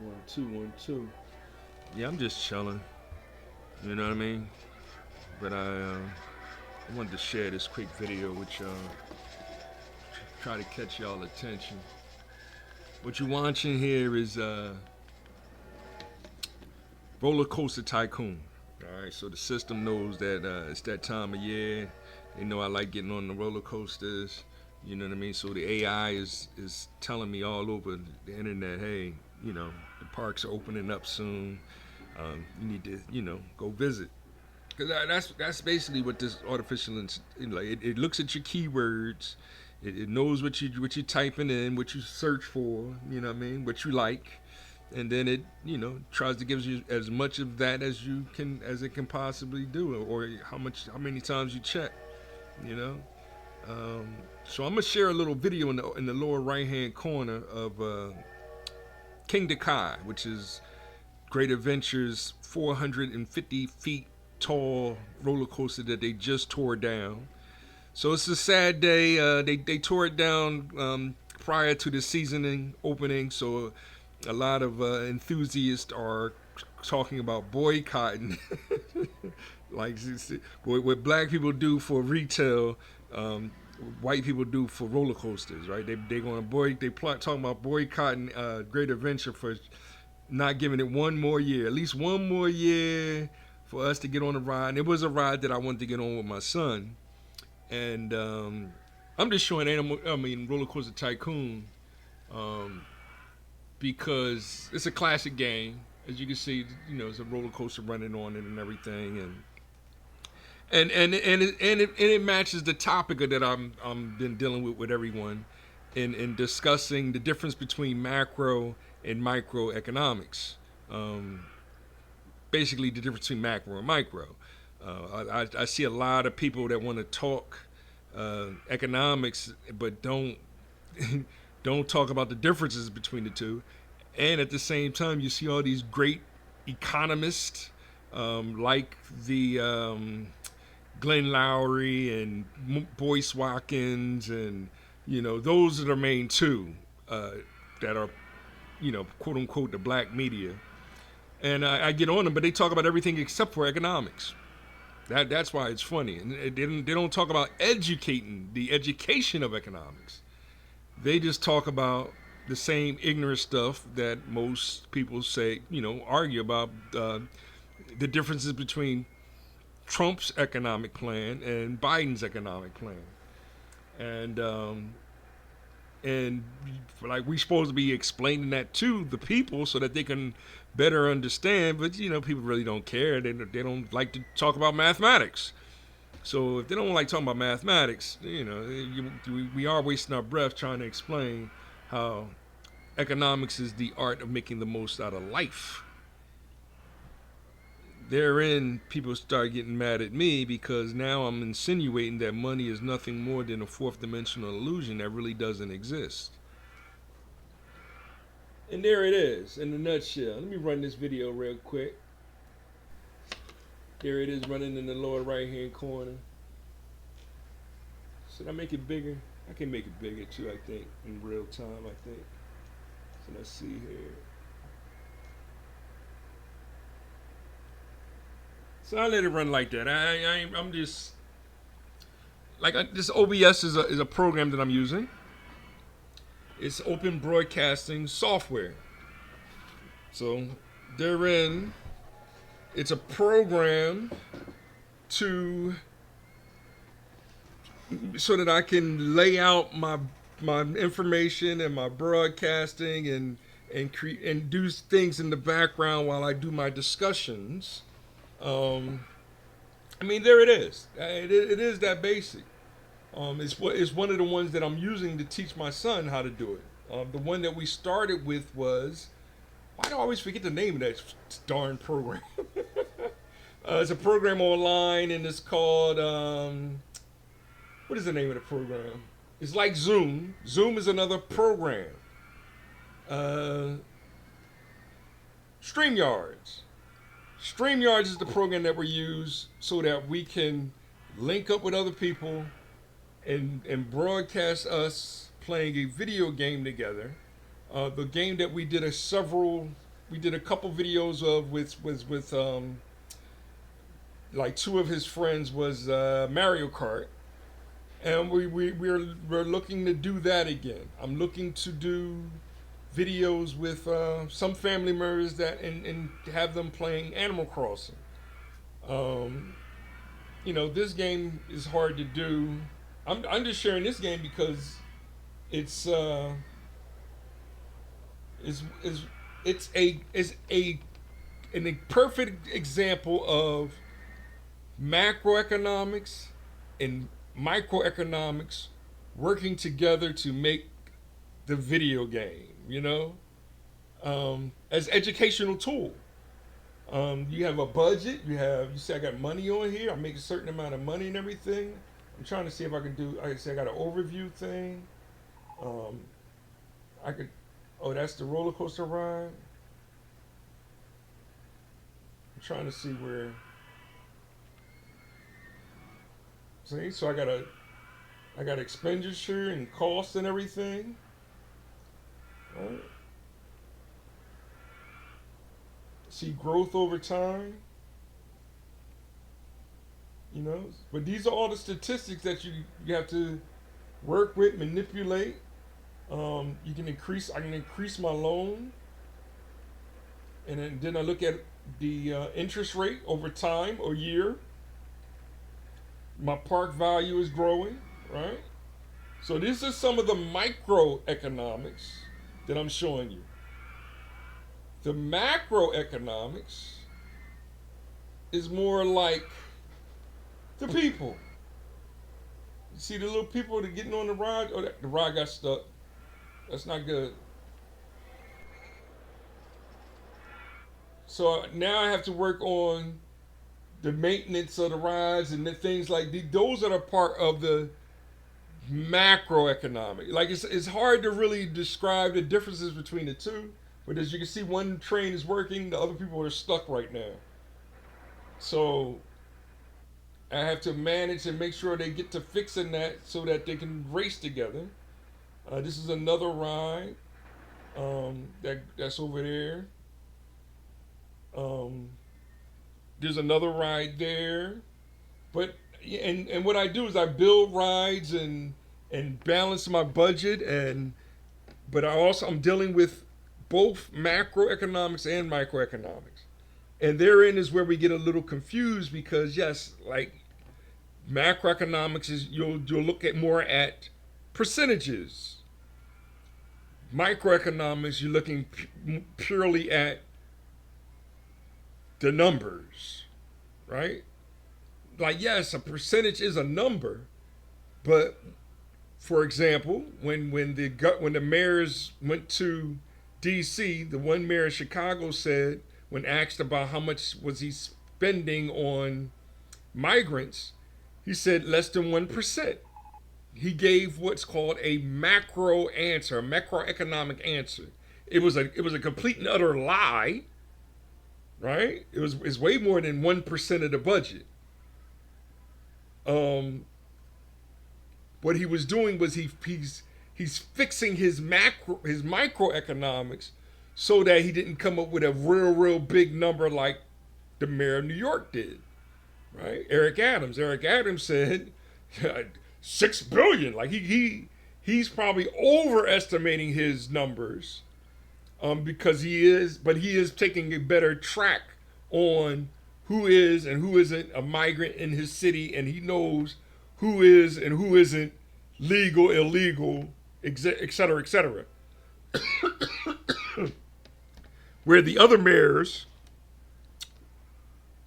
One, two. Yeah, I'm just chilling. You know what I mean? But I wanted to share this quick video with y'all. Try to catch y'all attention. What you're watching here is Roller Coaster Tycoon. All right, so the system knows that it's that time of year. They know I like getting on the roller coasters. You know what I mean? So the AI is telling me all over the internet, hey, the parks are opening up soon. You need to, go visit. Because that's basically what this artificial, it looks at your keywords, it knows what you're typing in, what you search for, you know what I mean, what you like, and then it tries to give you as much of that as it can possibly do, or how many times you check, you know. So I'm gonna share a little video in the lower right hand corner of King Kai, which is Great Adventures 450 feet tall roller coaster that they just tore down. So it's a sad day. They tore it down prior to the seasoning opening, so a lot of enthusiasts are talking about boycotting, like what black people do for retail. White people do for roller coasters, right? They going to talking about boycotting Great Adventure for not giving it one more year, at least one more year for us to get on the ride. And it was a ride that I wanted to get on with my son, and I'm just showing Roller Coaster Tycoon, um, because it's a classic game. As you can see, it's a roller coaster running on it and everything, and it matches the topic that I'm been dealing with everyone in discussing the difference between macro and microeconomics. Basically, the difference between macro and micro. I see a lot of people that want to talk economics, but don't talk about the differences between the two. And at the same time, you see all these great economists, like the Glenn Lowry and Boyce Watkins, and those are the main two that are quote unquote the black media. And I get on them, but they talk about everything except for economics. That's why it's funny. And they don't talk about educating the education of economics. They just talk about the same ignorant stuff that most people say, argue about the differences between Trump's economic plan and Biden's economic plan. And like we supposed to be explaining that to the people so that they can better understand, but people really don't care. They don't like to talk about mathematics. So if they don't like talking about mathematics, we are wasting our breath trying to explain how economics is the art of making the most out of life. Therein, people start getting mad at me because now I'm insinuating that money is nothing more than a fourth dimensional illusion that really doesn't exist. And there it is in a nutshell. Let me run this video real quick. There it is running in the lower right hand corner. Should I make it bigger? I can make it bigger too, I think, in real time, I think. So let's see here. So I let it run like that. I'm just like this. OBS is a program that I'm using. It's open broadcasting software. So therein, it's a program to so that I can lay out my information and my broadcasting and do things in the background while I do my discussions. There it is. It is that basic. It's one of the ones that I'm using to teach my son how to do it. The one that we started with was, why do I always forget the name of that darn program? It's a program online, and it's called what is the name of the program? It's like Zoom. Zoom is another program. StreamYards. StreamYards is the program that we use so that we can link up with other people and broadcast us playing a video game together. The game that we did we did a couple videos of with like two of his friends was Mario Kart, and we're looking to do that again. I'm looking to do videos with some family members that and have them playing Animal Crossing. Um, this game is hard to do. I'm just sharing this game because it's is it's a perfect example of macroeconomics and microeconomics working together to make the video game, as educational tool. You have a budget. You say I got money on here. I make a certain amount of money and everything. I'm trying to see if I can do. I say I got an overview thing. Um, I could. Oh, that's the roller coaster ride. I'm trying to see where. See, so I got expenditure and cost and everything. Right. See growth over time. But these are all the statistics that you have to work with, manipulate. You can increase. I can increase my loan, and then I look at the interest rate over time or year. My park value is growing, right? So these are some of the microeconomics that I'm showing you. The macroeconomics is more like the people. You see the little people that are getting on the ride? Oh, the ride got stuck. That's not good. So now I have to work on the maintenance of the rides and the things like those are a part of the macroeconomic. Like it's hard to really describe the differences between the two, but as you can see, one train is working, the other people are stuck right now. So I have to manage and make sure they get to fixing that so that they can race together. This is another ride that's over there. Um, there's another ride there, but and what I do is I build rides and balance my budget but I'm dealing with both macroeconomics and microeconomics, and therein is where we get a little confused because yes, like macroeconomics is you'll look at more at percentages. Microeconomics, you're looking purely at the numbers, right? Like yes, a percentage is a number, but for example, when the mayors went to D.C., the one mayor of Chicago said when asked about how much was he spending on migrants, he said less than 1%. He gave what's called a macro answer, a macroeconomic answer. It was a complete and utter lie, right? It's way more than 1% of the budget. Um, what he was doing was he's fixing his microeconomics so that he didn't come up with a real big number like the mayor of New York did, right? Eric Adams. Eric Adams said 6 billion. Like he's probably overestimating his numbers, because he is taking a better track on who is and who isn't a migrant in his city, and he knows who is and who isn't legal, illegal, et cetera, et cetera. Where the other mayors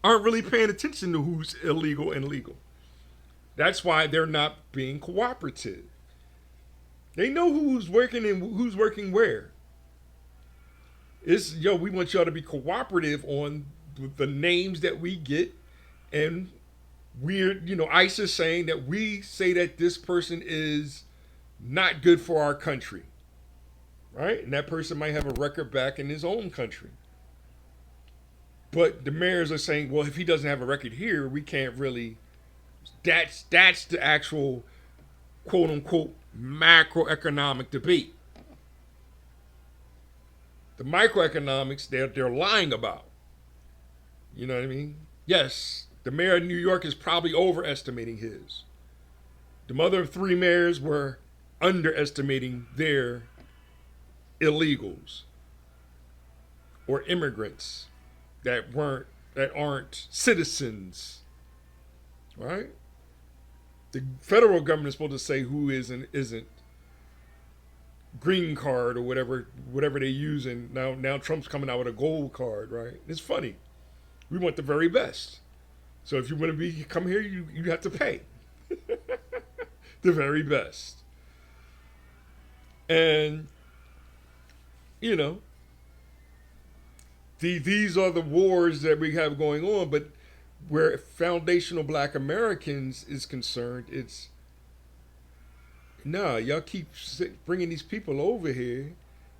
aren't really paying attention to who's illegal and legal. That's why they're not being cooperative. They know who's working and who's working where. We want y'all to be cooperative on the names that we get, and ICE is saying that we say that this person is not good for our country, right? And that person might have a record back in his own country. But the mayors are saying, well, if he doesn't have a record here, we can't really. That's the actual quote unquote macroeconomic debate. The microeconomics they're lying about. You know what I mean? Yes, the mayor of New York is probably overestimating his. The other three mayors were underestimating their illegals or immigrants that aren't citizens, right? The federal government is supposed to say who is and isn't green card or whatever they use, and now Trump's coming out with a gold card, right? It's funny. We want the very best. So if you want to come here, you have to pay the very best. And you know, these are the wars that we have going on. But where foundational Black Americans is concerned, it's y'all keep bringing these people over here.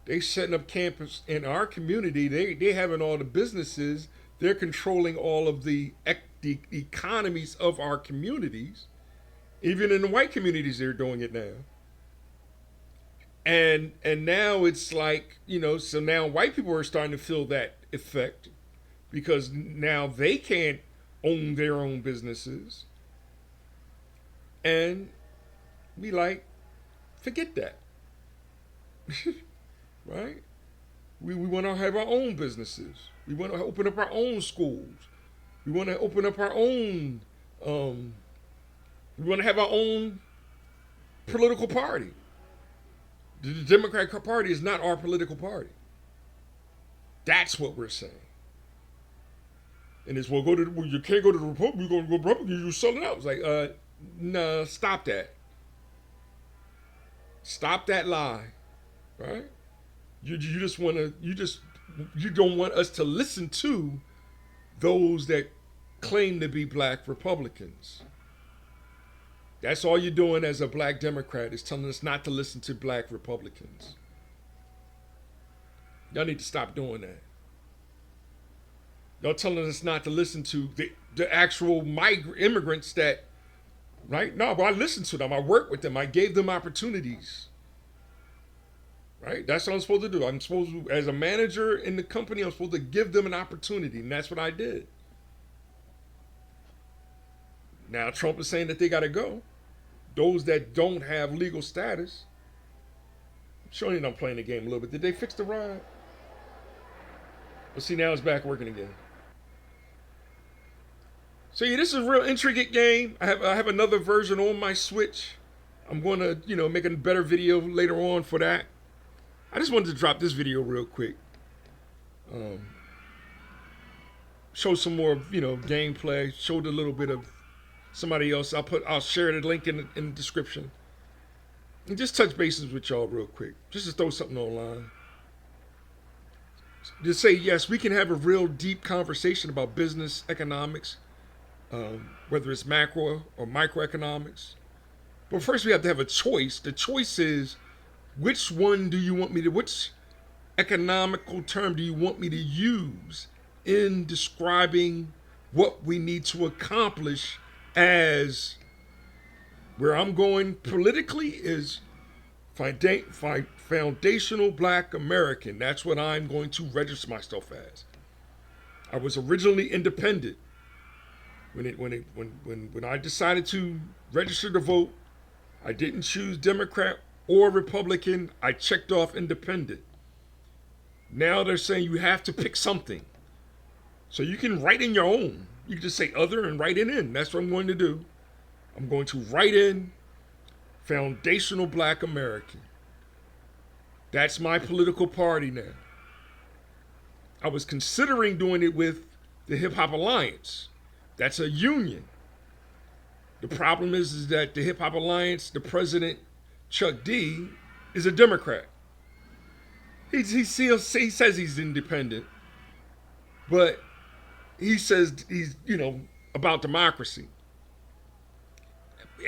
They setting up campus in our community. They having all the businesses. They're controlling all of the economies of our communities. Even in the white communities, they're doing it now. And now it's like, so now white people are starting to feel that effect because now they can't own their own businesses. And we like, forget that. Right? We want to have our own businesses. We want to open up our own schools. We want to open up our own, we want to have our own political party. The Democratic Party is not our political party. That's what we're saying. And it's, you can't go to the Republican, you're going to go Republican, you're selling out. It's like, no, stop that. Stop that lie, right? You don't want us to listen to those that claim to be Black Republicans. That's all you're doing as a Black Democrat is telling us not to listen to Black Republicans. Y'all need to stop doing that. Y'all telling us not to listen to the actual immigrants that, right? No, but I listen to them. I work with them. I gave them opportunities. Right? That's what I'm supposed to do. I'm supposed to, as a manager in the company, I'm supposed to give them an opportunity. And that's what I did. Now, Trump is saying that they got to go. Those that don't have legal status. I'm showing you I'm playing the game a little bit. Did they fix the ride? Well, see, now it's back working again. So yeah, this is a real intricate game. I have another version on my Switch. I'm going to, make a better video later on for that. I just wanted to drop this video real quick. Show some more, gameplay. Showed a little bit of somebody else. I'll share the link in the description. And just touch bases with y'all real quick. Just to throw something online. Just say, yes, we can have a real deep conversation about business, economics, whether it's macro or microeconomics. But first we have to have a choice. The choice is, which economical term do you want me to use in describing what we need to accomplish as where I'm going politically is foundational Black American. That's what I'm going to register myself as. I was originally independent. When I decided to register to vote, I didn't choose Democrat or Republican. I checked off independent. Now they're saying you have to pick something. So you can write in your own. You can just say other and write it in. That's what I'm going to do. I'm going to write in foundational Black American. That's my political party now. I was considering doing it with the Hip Hop Alliance. That's a union. The problem is that the Hip Hop Alliance, the president, Chuck D, is a Democrat. He says he's independent, but he says he's, about democracy.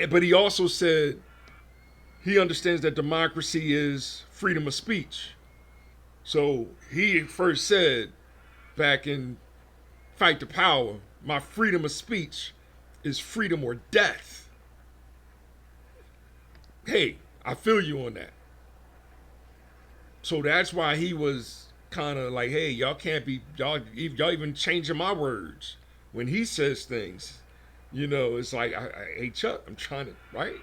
But he also said he understands that democracy is freedom of speech. So he first said back in Fight the Power, my freedom of speech is freedom or death. Hey, I feel you on that. So that's why he was kind of like, hey, y'all can't be y'all even changing my words when he says things. You know, it's like, hey Chuck, I'm trying to, right?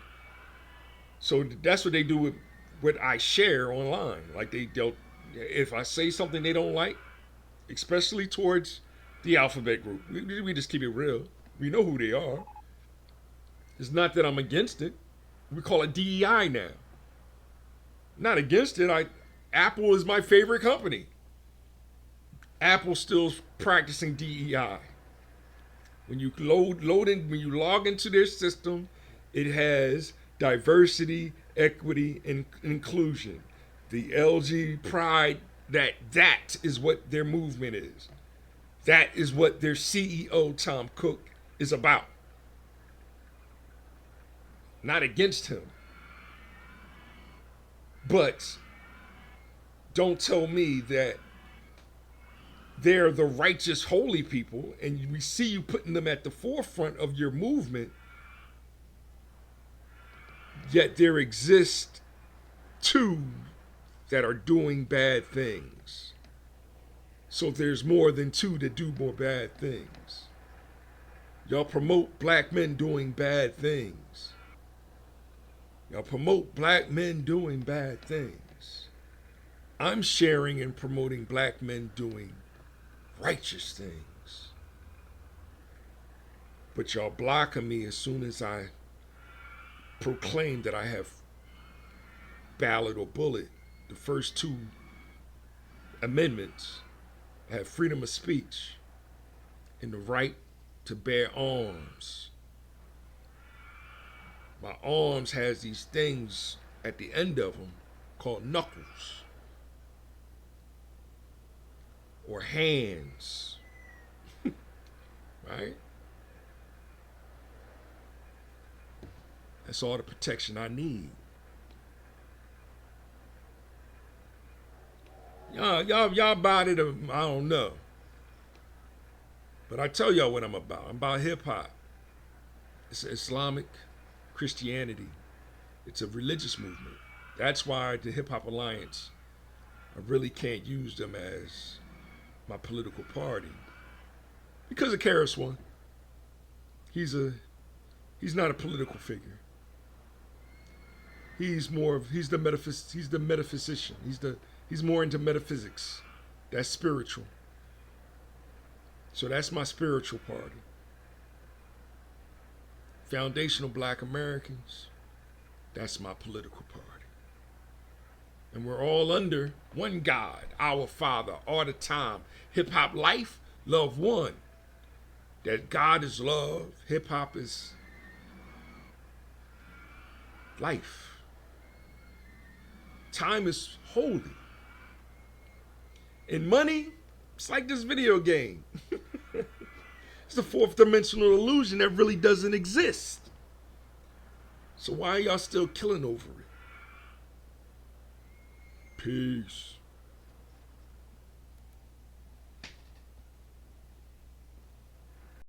So that's what they do with what I share online. Like they'll, if I say something they don't like, especially towards the alphabet group, we just keep it real. We know who they are. It's not that I'm against it. We call it DEI now. Not against it. Apple is my favorite company. Apple still practicing DEI. When you when you log into their system, it has diversity, equity, and inclusion. The LG pride, that is what their movement is. That is what their CEO, Tom Cook, is about. Not against him. But don't tell me that they're the righteous, holy people, and we see you putting them at the forefront of your movement, yet there exist two that are doing bad things. So there's more than two that do more bad things. Y'all promote black men doing bad things. Y'all promote black men doing bad things. I'm sharing and promoting black men doing righteous things. But y'all blocking me as soon as I proclaim that I have ballot or bullet. The first two amendments have freedom of speech and the right to bear arms. My arms has these things at the end of them called knuckles or hands, right? That's all the protection I need. Y'all about it, I don't know. But I tell y'all what I'm about. I'm about hip hop. It's Islamic Christianity. It's a religious movement. That's why the Hip Hop Alliance, I really can't use them as my political party. Because of Karis One. He's not a political figure. He's the metaphysician. He's more into metaphysics. That's spiritual. So that's my spiritual party. Foundational Black Americans, that's my political party. And we're all under one God, our Father, all the time. Hip hop life, love one. That God is love, hip hop is life. Time is holy. And money, it's like this video game. It's a fourth dimensional illusion that really doesn't exist. So why are y'all still killing over it? Peace.